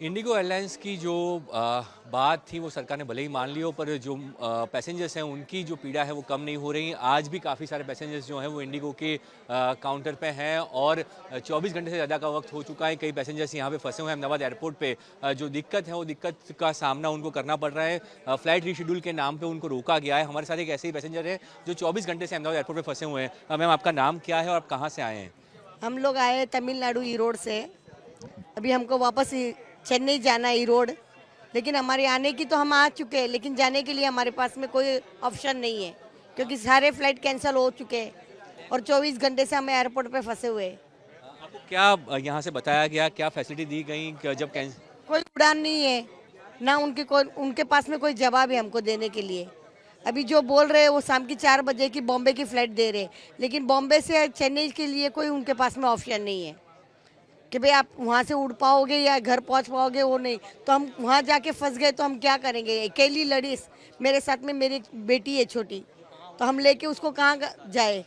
Indigo airlines की जो बात थी वो सरकार ने भले ही मान ली हो, पर जो पैसेंजर्स हैं उनकी जो पीड़ा है वो कम नहीं हो रही। आज भी काफ़ी सारे पैसेंजर्स जो हैं वो इंडिगो के काउंटर पे हैं और 24 घंटे से ज़्यादा का वक्त हो चुका है। कई पैसेंजर्स यहाँ पे फंसे हुए हैं अहमदाबाद एयरपोर्ट पे। जो दिक्कत है वो दिक्कत का सामना उनको करना पड़ रहा है। फ्लाइट रीशेड्यूल के नाम पर उनको रोका गया है। हमारे साथ एक ऐसे ही पैसेंजर है जो 24 घंटे से अहमदाबाद एयरपोर्ट पर फंसे हुए हैं। मैम, आपका नाम क्या है और आप कहाँ से आए हैं? हम लोग आए तमिलनाडु ईरोड से। अभी हमको वापस चेन्नई जाना है ईरोड, लेकिन हमारे आने की तो हम आ चुके हैं, लेकिन जाने के लिए हमारे पास में कोई ऑप्शन नहीं है क्योंकि सारे फ्लाइट कैंसिल हो चुके हैं और 24 घंटे से हम एयरपोर्ट पे फंसे हुए हैं। आपको क्या यहाँ से बताया गया, क्या फैसिलिटी दी गई जब कोई उड़ान नहीं है ना, उनके पास में कोई जवाब है हमको देने के लिए। अभी जो बोल रहे हैं वो शाम की 4 बजे की बॉम्बे की फ़्लाइट दे रहे हैं, लेकिन बॉम्बे से चेन्नई के लिए कोई उनके पास में ऑप्शन नहीं है कि भाई आप वहाँ से उड़ पाओगे या घर पहुँच पाओगे, वो नहीं। तो हम वहाँ जाके फंस गए तो हम क्या करेंगे? अकेली लड़ी, मेरे साथ में मेरी बेटी है छोटी, तो हम लेके उसको कहाँ जाए?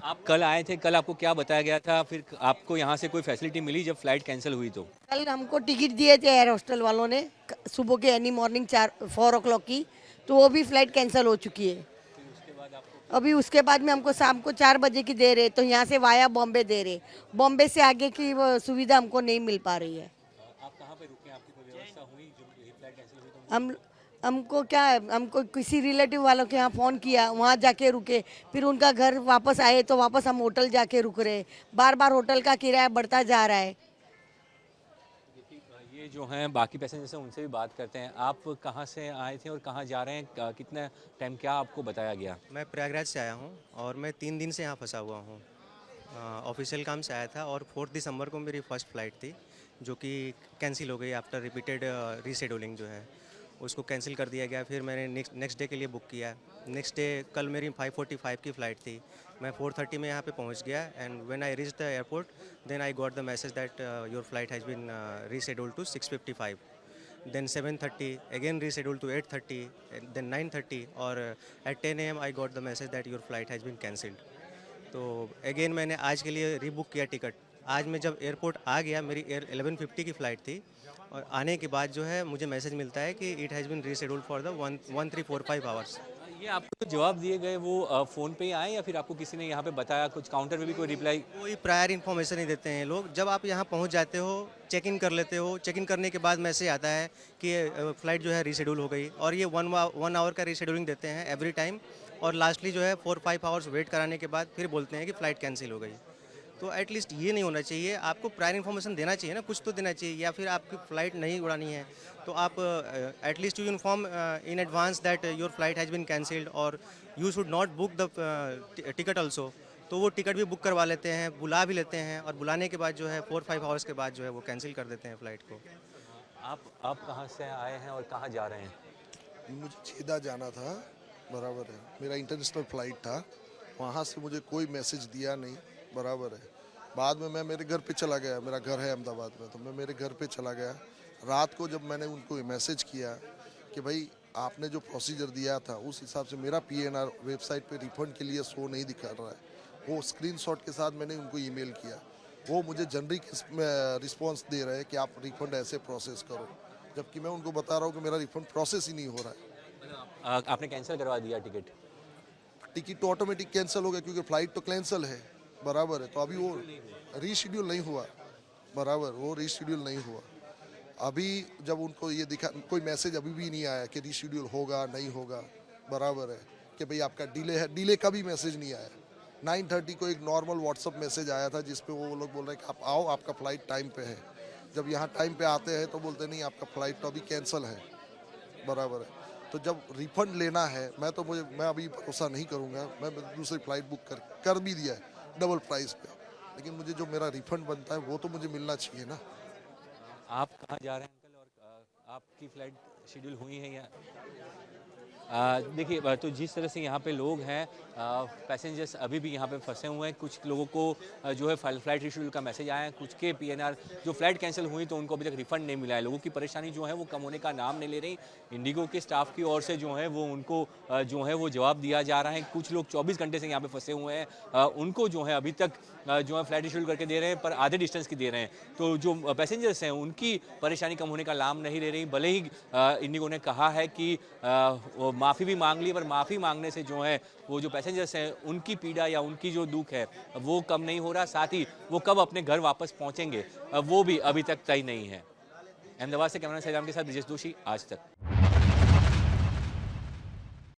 आप कल आए थे, कल आपको क्या बताया गया था? फिर आपको यहाँ से कोई फैसिलिटी मिली जब फ्लाइट कैंसिल हुई तो? कल हमको टिकट दिए थे एयर हॉस्टल वालों ने सुबह के एनी मॉर्निंग 4 o'clock की, तो वो भी फ्लाइट कैंसिल हो चुकी है। अभी उसके बाद में हमको शाम को 4 बजे की दे रहे, तो यहाँ से वाया बॉम्बे दे रहे। बॉम्बे से आगे की वो सुविधा हमको नहीं मिल पा रही है। आप कहाँ पे रुके? आपकी कोई व्यवस्था हुई जो ये फ्लाइट कैंसिल हुई तो? हमको क्या है, हमको किसी रिलेटिव वालों के यहाँ फ़ोन किया, वहाँ जाके रुके, फिर उनका घर वापस आए तो वापस हम होटल जाके रुक रहे। बार बार होटल का किराया बढ़ता जा रहा है। ये जो हैं बाकी पैसेंजर्स हैं उनसे भी बात करते हैं। आप कहाँ से आए थे और कहाँ जा रहे हैं? कितना टाइम, क्या आपको बताया गया? मैं प्रयागराज से आया हूँ और मैं 3 दिन से यहाँ फंसा हुआ हूँ। ऑफिशियल काम से आया था और 4 दिसंबर को मेरी फ़र्स्ट फ़्लाइट थी जो कि कैंसिल हो गई आफ्टर रिपीटेड रीशेड्यूलिंग जो है उसको कैंसिल कर दिया गया। फिर मैंने नेक्स्ट डे के लिए बुक किया। नेक्स्ट डे कल मेरी 5:45 की फ़्लाइट थी। मैं 4:30 में यहाँ पे पहुँच गया and when I reach the airport then I got the message that your flight has been rescheduled to 6:55। then 7:30 again rescheduled to 8:30 and then 9:30 और at 10 AM I got the message that your flight has been cancelled। तो again मैंने आज के लिए rebook किया ticket. आज मैं जब एयरपोर्ट आ गया, मेरी 11:50 की फ़्लाइट थी और आने के बाद जो है मुझे मैसेज मिलता है कि it has been rescheduled for the 1345 hours. ये आपको जवाब दिए गए वो फ़ोन पे ही आए या फिर आपको किसी ने यहाँ पे बताया? कुछ काउंटर पे भी कोई रिप्लाई? कोई प्रायर इन्फॉर्मेशन नहीं देते हैं लोग। जब आप यहाँ पहुँच जाते हो, चेक इन कर लेते हो, चेक इन करने के बाद मैसेज आता है कि फ़्लाइट जो है रीशेड्यूल हो गई और ये 1 आवर का रीशेड्यूलिंग देते हैं एवरी टाइम और लास्टली जो है 4-5 आवर्स वेट कराने के बाद फिर बोलते हैं कि फ़्लाइट कैंसिल हो गई। तो एटलीस्ट ये नहीं होना चाहिए। आपको प्रायर इन्फॉर्मेशन देना चाहिए ना, कुछ तो देना चाहिए। या फिर आपकी फ़्लाइट नहीं उड़ानी है तो आप at least you inform in advance that your flight has been cancelled और you should not book the ticket also. तो वो टिकट भी बुक करवा लेते हैं, बुला भी लेते हैं और बुलाने के बाद जो है 4-5 आवर्स के बाद जो है वो कैंसिल कर देते हैं फ़्लाइट को। आप कहाँ से आए हैं और कहाँ जा रहे हैं? मुझे छेदा जाना था, बराबर है। मेरा इंटरनेशनल फ़्लाइट था, वहाँ से मुझे कोई मैसेज दिया नहीं, बराबर है। बाद में मैं मेरे घर पे चला गया, मेरा घर है अहमदाबाद में, तो मैं मेरे घर पे चला गया। रात को जब मैंने उनको मैसेज किया कि भाई आपने जो प्रोसीजर दिया था उस हिसाब से मेरा पीएनआर वेबसाइट पे रिफंड के लिए शो नहीं दिखा रहा है, वो स्क्रीनशॉट के साथ मैंने उनको ईमेल किया। वो मुझे जनरिक रिस्पॉन्स दे रहे हैं कि आप रिफंड ऐसे प्रोसेस करो, जबकि मैं उनको बता रहा हूँ कि मेरा रिफंड प्रोसेस ही नहीं हो रहा है। आपने कैंसिल करवा दिया टिकट? टिकट तो ऑटोमेटिक कैंसिल हो गया क्योंकि फ़्लाइट तो कैंसिल है, बराबर है। तो अभी वो रीशेड्यूल नहीं हुआ, बराबर, वो रीशेड्यूल नहीं हुआ। अभी जब उनको ये दिखा, कोई मैसेज अभी भी नहीं आया कि रीशेड्यूल होगा नहीं होगा, बराबर है, कि भाई आपका डिले है। डिले का भी मैसेज नहीं आया। 9:30 को एक नॉर्मल व्हाट्सअप मैसेज आया था जिस पे वो लोग बोल रहे हैं कि आप आओ, आपका फ़्लाइट टाइम पे है। जब यहाँ टाइम पे आते हैं तो बोलते नहीं, आपका फ़्लाइट तो अभी कैंसिल है, बराबर है। तो जब रिफ़ंड लेना है, मैं अभी भरोसा नहीं करूँगा। मैं दूसरी फ़्लाइट बुक कर भी दिया है डबल प्राइस पे, लेकिन मुझे जो मेरा रिफ़ंड बनता है वो तो मुझे मिलना चाहिए ना। आप कहाँ जा रहे हैं अंकल और आपकी फ़्लाइट शेड्यूल हुई है या? देखिए, तो जिस तरह से यहाँ पे लोग हैं, पैसेंजर्स अभी भी यहाँ पे फंसे हुए हैं। कुछ लोगों को जो है फ़्लाइट रीशेड्यूल का मैसेज आया है, कुछ के पीएनआर जो फ़्लाइट कैंसिल हुई तो उनको अभी तक रिफ़ंड नहीं मिला है। लोगों की परेशानी जो है वो कम होने का नाम नहीं ले रही। इंडिगो के स्टाफ की ओर से जो है वो उनको जो है वो जवाब दिया जा रहा है। कुछ लोग 24 घंटे से यहाँ पे फंसे हुए हैं, उनको जो है अभी तक जो है फ्लाइट शेड्यूल करके दे रहे हैं पर आधे डिस्टेंस की दे रहे हैं, तो जो पैसेंजर्स हैं उनकी परेशानी कम होने का लाभ नहीं ले रही। भले ही इंडिगो ने कहा है कि वो माफ़ी भी मांग ली, पर माफ़ी मांगने से जो है वो जो पैसेंजर्स हैं उनकी पीड़ा या उनकी जो दुख है वो कम नहीं हो रहा, साथ ही वो कब अपने घर वापस पहुंचेंगे वो भी अभी तक तय नहीं है। अहमदाबाद से कैमरा सैजाम के साथ ब्रिजेश दोषी, आज तक।